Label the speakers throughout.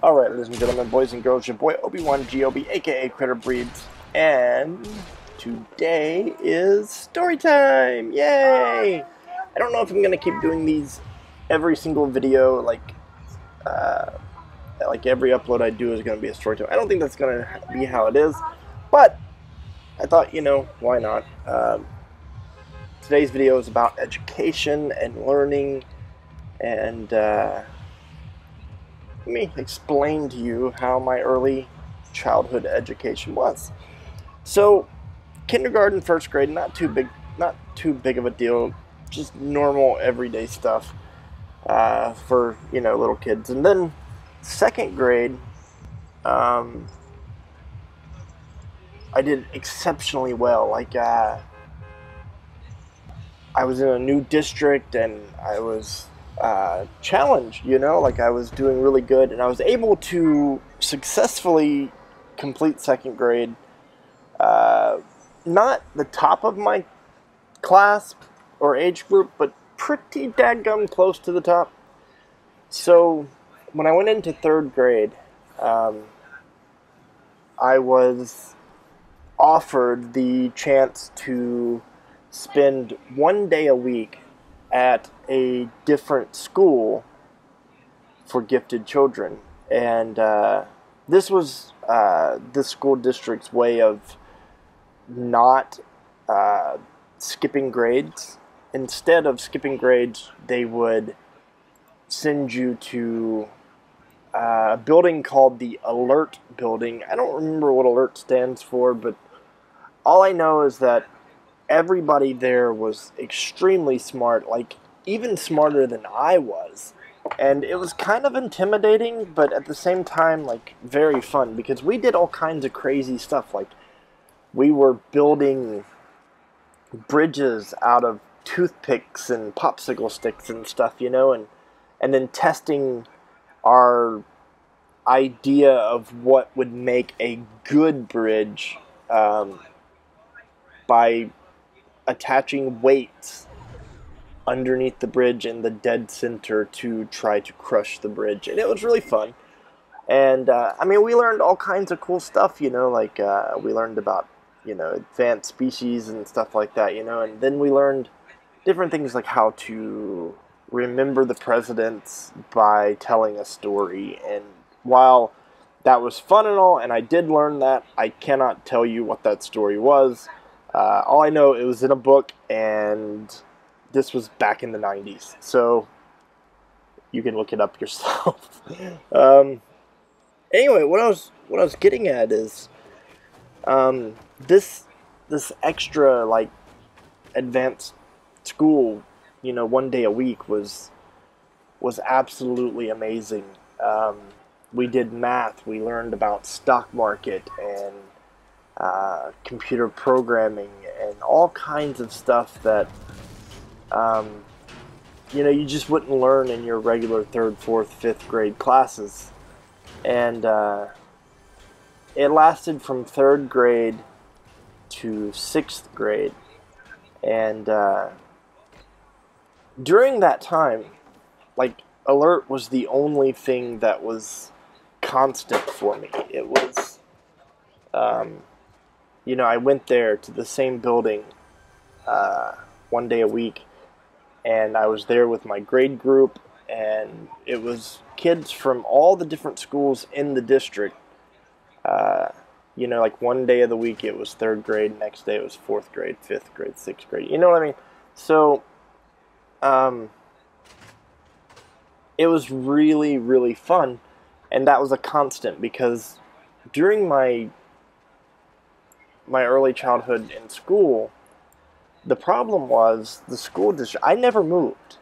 Speaker 1: Alright, ladies and gentlemen, boys and girls, your boy Obi-Wan Gob, aka Critter Breeds, and today is story time! Yay! I don't know if I'm gonna keep doing these every single video, like every upload I do is gonna be a story time. I don't think that's gonna be how it is, but I thought, why not? Today's video is about education and learning, and let me explain to you how my early childhood education was. So, kindergarten, first grade, not too big of a deal, just normal everyday stuff for little kids. And then second grade, I did exceptionally well. I was in a new district and I was challenged, like I was doing really good, and I was able to successfully complete second grade. Not the top of my class or age group, but pretty dadgum close to the top. So when I went into third grade, I was offered the chance to spend one day a week at a different school for gifted children. And this was the school district's way of not skipping grades. Instead of skipping grades, they would send you to a building called the Alert Building. I don't remember what Alert stands for, but all I know is that everybody there was extremely smart, like even smarter than I was. And it was kind of intimidating, but at the same time, like, very fun, because we did all kinds of crazy stuff. Like, we were building bridges out of toothpicks and popsicle sticks and stuff, and then testing our idea of what would make a good bridge by attaching weights underneath the bridge in the dead center to try to crush the bridge. And it was really fun. And we learned all kinds of cool stuff, we learned about advanced species and stuff like that, and then we learned different things like how to remember the presidents by telling a story. And while that was fun and all, and I did learn that, I cannot tell you what that story was. All I know, it was in a book, and this was back in the 90s, so you can look it up yourself. Anyway, what I was getting at is this extra, like, advanced school, one day a week was absolutely amazing. We did math. We learned about stock market and computer programming and all kinds of stuff that you just wouldn't learn in your regular third, fourth, fifth grade classes. And it lasted from third grade to sixth grade. And during that time, like, Alert was the only thing that was constant for me. It was, I went there to the same building one day a week, and I was there with my grade group, and it was kids from all the different schools in the district. Like, one day of the week it was third grade, next day it was fourth grade, fifth grade, sixth grade. You know what I mean? So, it was really, really fun, and that was a constant, because during my early childhood in school, the problem was the school district. I never moved,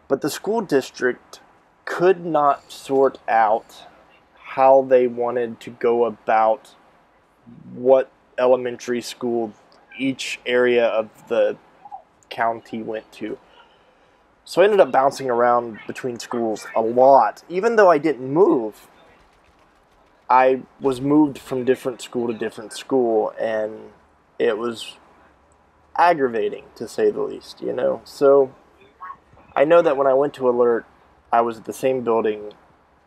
Speaker 1: but the school district could not sort out how they wanted to go about what elementary school each area of the county went to. So I ended up bouncing around between schools a lot. Even though I didn't move, I was moved from different school to different school, and it was aggravating, to say the least, So I know that when I went to Alert, I was at the same building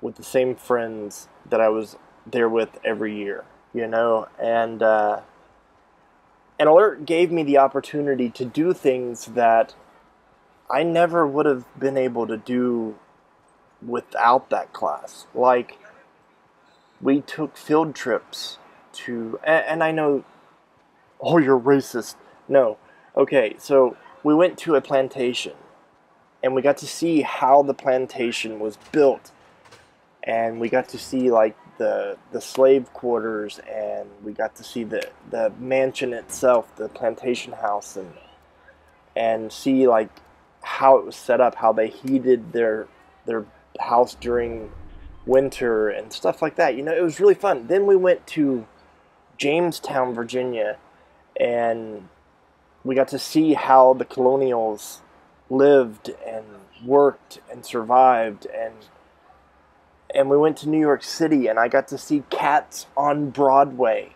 Speaker 1: with the same friends that I was there with every year, you know, and Alert gave me the opportunity to do things that I never would have been able to do without that class. Like, we took field trips to, and I know, oh, you're racist. No. Okay, so we went to a plantation and we got to see how the plantation was built, and we got to see like the slave quarters, and we got to see the mansion itself, the plantation house, and see like how it was set up, how they heated their house during winter and stuff like that. You know, it was really fun. Then we went to Jamestown, Virginia, and we got to see how the colonials lived and worked and survived, and we went to New York City, and I got to see Cats on Broadway.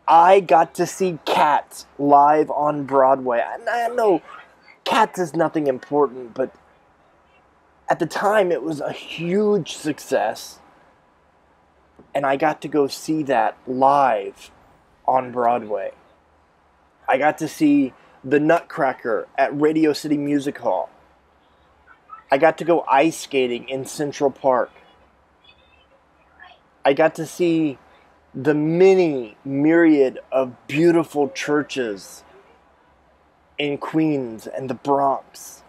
Speaker 1: I got to see Cats live on Broadway. I know Cats is nothing important, but at the time it was a huge success, and I got to go see that live on Broadway. I got to see the Nutcracker at Radio City Music Hall. I got to go ice skating in Central Park. I got to see the many myriad of beautiful churches in Queens and the Bronx.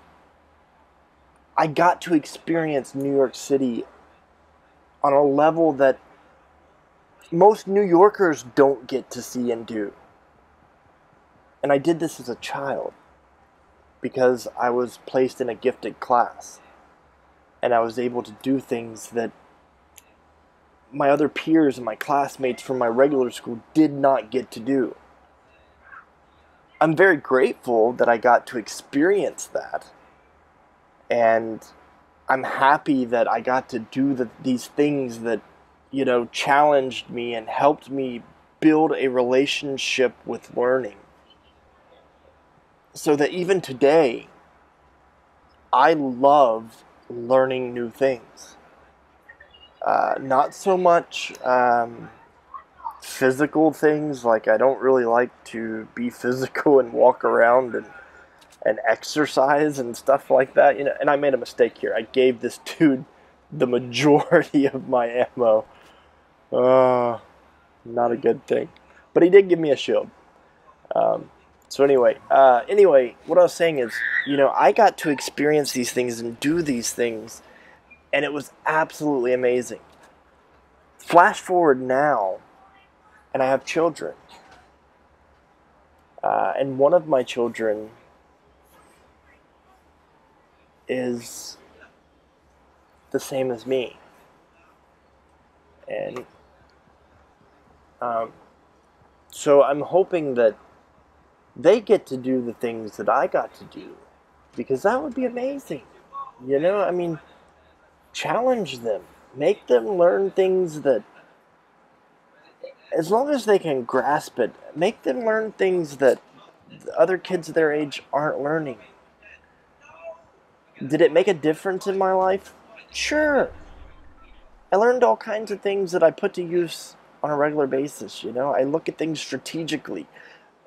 Speaker 1: I got to experience New York City on a level that most New Yorkers don't get to see and do. And I did this as a child because I was placed in a gifted class, and I was able to do things that my other peers and my classmates from my regular school did not get to do. I'm very grateful that I got to experience that, and I'm happy that I got to do these things that, you know, challenged me and helped me build a relationship with learning. So that even today, I love learning new things. Not so much physical things, like I don't really like to be physical and walk around and exercise and stuff like that. You know, and I made a mistake here. I gave this dude the majority of my ammo. Not a good thing. But he did give me a shield. So anyway, what I was saying is, you know, I got to experience these things and do these things, and it was absolutely amazing. Flash forward now, and I have children. And one of my children is the same as me. And so I'm hoping that they get to do the things that I got to do, because that would be amazing. You know, I mean, challenge them. Make them learn things that, as long as they can grasp it, make them learn things that other kids their age aren't learning. Did it make a difference in my life? Sure. I learned all kinds of things that I put to use on a regular basis, you know? I look at things strategically,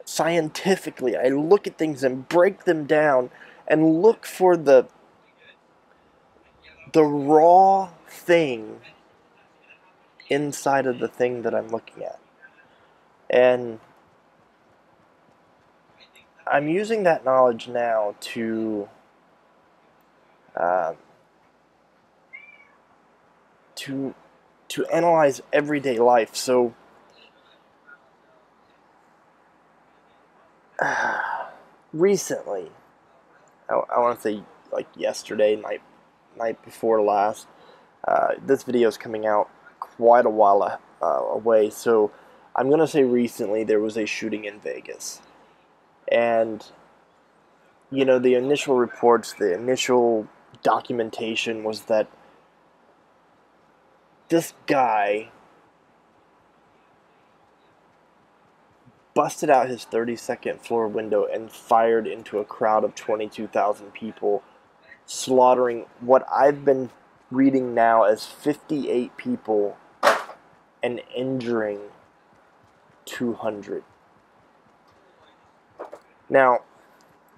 Speaker 1: scientifically. I look at things and break them down and look for the raw thing inside of the thing that I'm looking at. And I'm using that knowledge now to analyze everyday life. So recently, I want to say like yesterday, night before last, this video is coming out quite a while away, so I'm going to say recently there was a shooting in Vegas. And, you know, the initial reports, the initial documentation was that this guy busted out his 32nd floor window and fired into a crowd of 22,000 people, slaughtering what I've been reading now as 58 people and injuring 200. Now,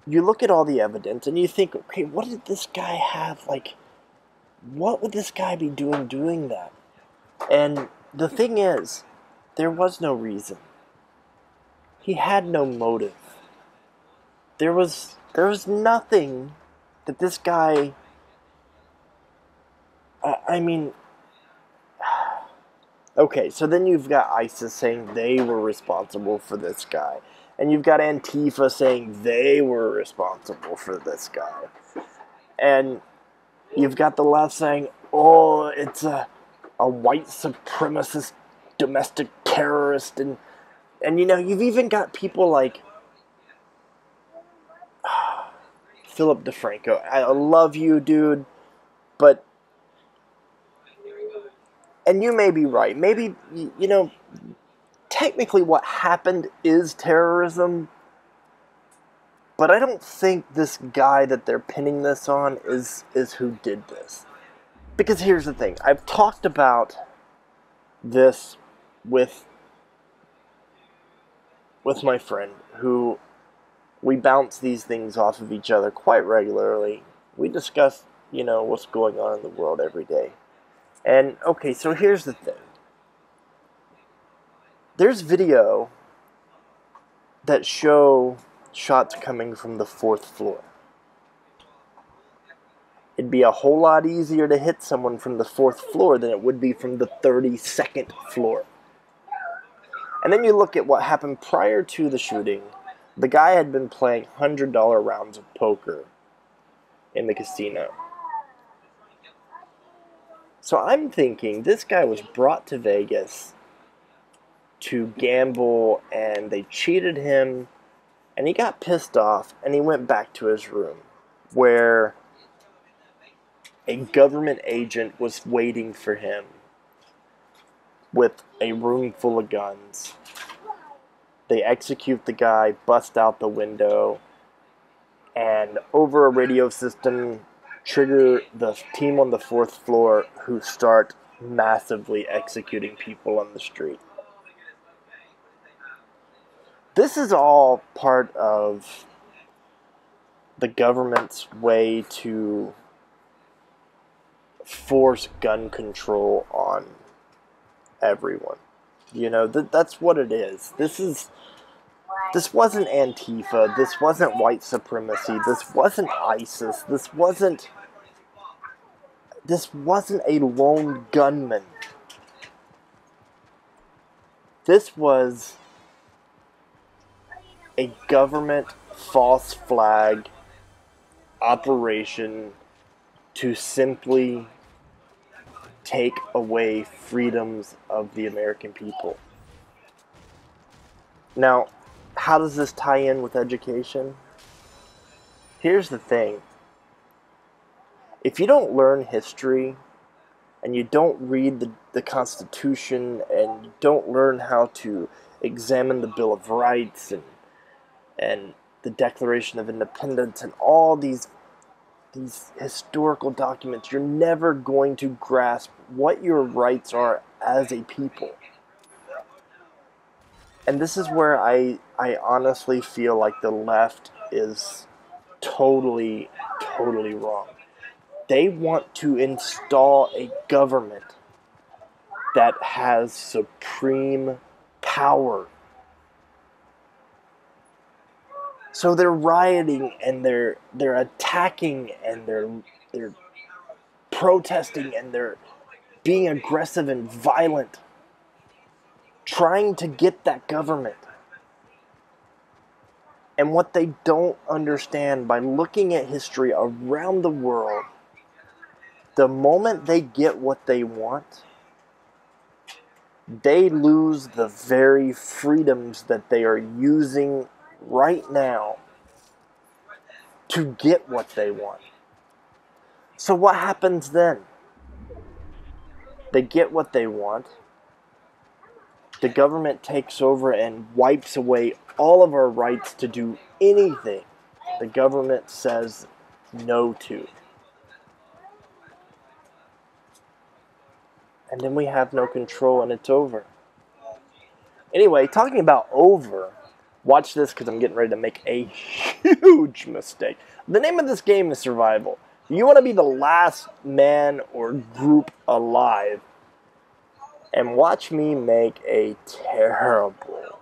Speaker 1: you look at all the evidence and you think, okay, what did this guy have? Like, what would this guy be doing that? And the thing is, there was no reason. He had no motive. There was nothing that this guy, I mean, okay, so then you've got ISIS saying they were responsible for this guy. And you've got Antifa saying they were responsible for this guy. And you've got the left saying, oh, it's a white supremacist domestic terrorist. And you know, you've even got people like Philip DeFranco. I love you, dude, but, and you may be right. Maybe, you know, technically what happened is terrorism, but I don't think this guy that they're pinning this on is who did this. Because here's the thing. I've talked about this with my friend, who we bounce these things off of each other quite regularly. We discuss, you know, what's going on in the world every day. And, okay, so here's the thing. There's video that show shots coming from the 4th floor. It'd be a whole lot easier to hit someone from the 4th floor than it would be from the 32nd floor. And then you look at what happened prior to the shooting. The guy had been playing $100 rounds of poker in the casino. So I'm thinking this guy was brought to Vegas to gamble, and they cheated him, and he got pissed off, and he went back to his room, where a government agent was waiting for him with a room full of guns. They execute the guy, bust out the window, and over a radio system, trigger the team on the 4th floor, who start massively executing people on the street. This is all part of the government's way to force gun control on everyone. You know, that's what it is. This wasn't Antifa. This wasn't white supremacy. This wasn't ISIS. This wasn't a lone gunman. This was a government false flag operation to simply take away freedoms of the American people. Now, how does this tie in with education? Here's the thing. If you don't learn history, and you don't read the Constitution, and you don't learn how to examine the Bill of Rights and the Declaration of Independence and all these historical documents, you're never going to grasp what your rights are as a people. And this is where I honestly feel like the left is totally wrong. They want to install a government that has supreme power. So they're rioting, and they're attacking, and they're protesting, and they're being aggressive and violent, trying to get that government. And what they don't understand, by looking at history around the world, the moment they get what they want, they lose the very freedoms that they are using right now to get what they want. So what happens then? They get what they want. The government takes over and wipes away all of our rights to do anything the government says no to. and then we have no control and it's over. Anyway, talking about over, watch this because I'm getting ready to make a huge mistake. The name of this game is Survival. You want to be the last man or group alive. And watch me make a terrible,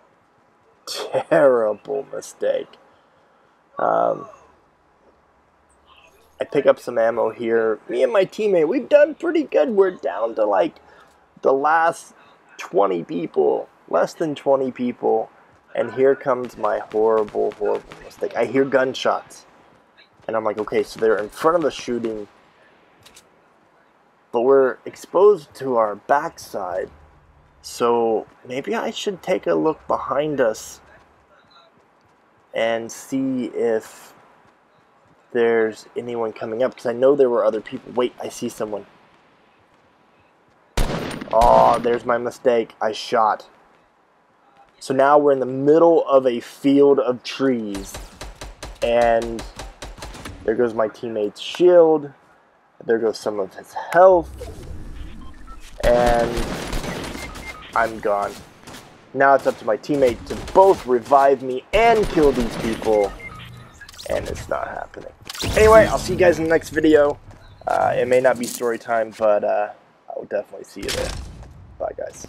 Speaker 1: terrible mistake. I pick up some ammo here. Me and my teammate, we've done pretty good. We're down to like the last 20 people, less than 20 people. And here comes my horrible, horrible mistake. I hear gunshots. And I'm like, okay, so they're in front of us shooting. But we're exposed to our backside. So maybe I should take a look behind us and see if there's anyone coming up. Because I know there were other people. Wait, I see someone. Oh, there's my mistake. I shot. So now we're in the middle of a field of trees. And there goes my teammate's shield. There goes some of his health. And I'm gone. Now it's up to my teammate to both revive me and kill these people. And it's not happening. Anyway, I'll see you guys in the next video. It may not be story time, but I will definitely see you there. Bye, guys.